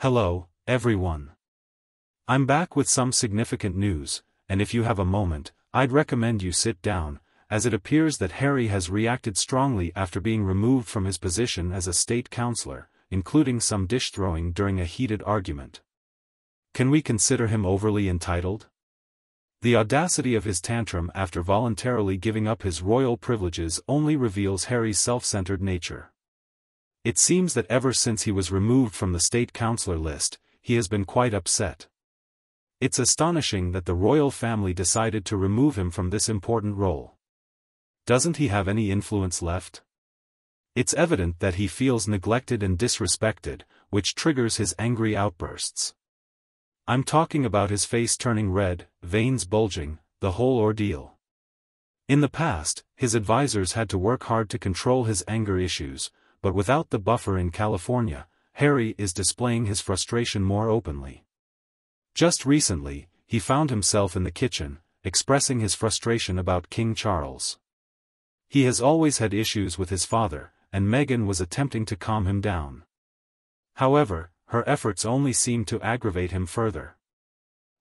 Hello, everyone. I'm back with some significant news, and if you have a moment, I'd recommend you sit down, as it appears that Harry has reacted strongly after being removed from his position as a state councillor, including some dish-throwing during a heated argument. Can we consider him overly entitled? The audacity of his tantrum after voluntarily giving up his royal privileges only reveals Harry's self-centered nature. It seems that ever since he was removed from the state councillor list, he has been quite upset. It's astonishing that the royal family decided to remove him from this important role. Doesn't he have any influence left? It's evident that he feels neglected and disrespected, which triggers his angry outbursts. I'm talking about his face turning red, veins bulging, the whole ordeal. In the past, his advisors had to work hard to control his anger issues, but without the buffer in California, Harry is displaying his frustration more openly. Just recently, he found himself in the kitchen, expressing his frustration about King Charles. He has always had issues with his father, and Meghan was attempting to calm him down. However, her efforts only seemed to aggravate him further.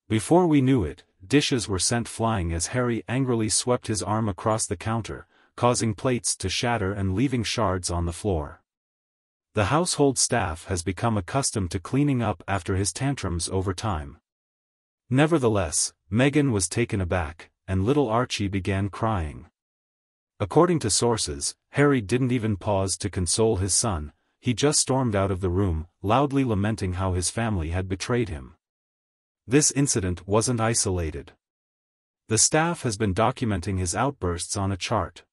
Before we knew it, dishes were sent flying as Harry angrily swept his arm across the counter, causing plates to shatter and leaving shards on the floor. The household staff has become accustomed to cleaning up after his tantrums over time. Nevertheless, Meghan was taken aback, and little Archie began crying. According to sources, Harry didn't even pause to console his son, he just stormed out of the room, loudly lamenting how his family had betrayed him. This incident wasn't isolated. The staff has been documenting his outbursts on a chart.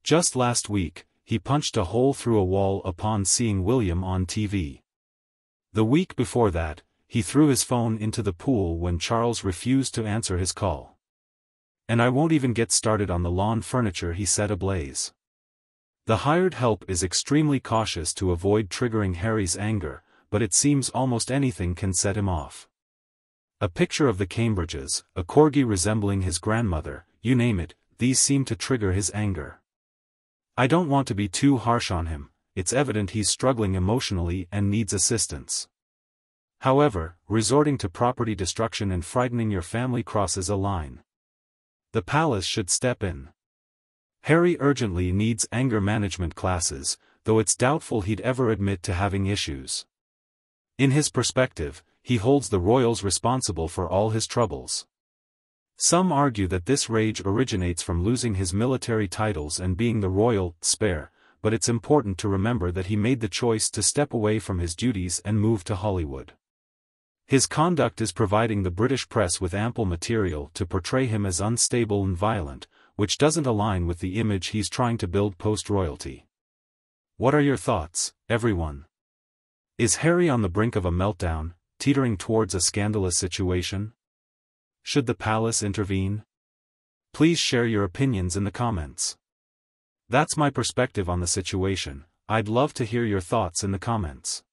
Just last week, he punched a hole through a wall upon seeing William on TV. The week before that, he threw his phone into the pool when Charles refused to answer his call. And I won't even get started on the lawn furniture he set ablaze. The hired help is extremely cautious to avoid triggering Harry's anger, but it seems almost anything can set him off. A picture of the Cambridges, a corgi resembling his grandmother, you name it, these seem to trigger his anger. I don't want to be too harsh on him, it's evident he's struggling emotionally and needs assistance. However, resorting to property destruction and frightening your family crosses a line. The palace should step in. Harry urgently needs anger management classes, though it's doubtful he'd ever admit to having issues. In his perspective, he holds the royals responsible for all his troubles. Some argue that this rage originates from losing his military titles and being the royal spare, but it's important to remember that he made the choice to step away from his duties and move to Hollywood. His conduct is providing the British press with ample material to portray him as unstable and violent, which doesn't align with the image he's trying to build post-royalty. What are your thoughts, everyone? Is Harry on the brink of a meltdown, teetering towards a scandalous situation? Should the palace intervene? Please share your opinions in the comments. That's my perspective on the situation. I'd love to hear your thoughts in the comments.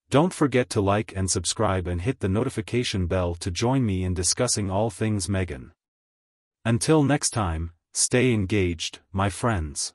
Don't forget to like and subscribe and hit the notification bell to join me in discussing all things Meghan. Until next time, stay engaged, my friends.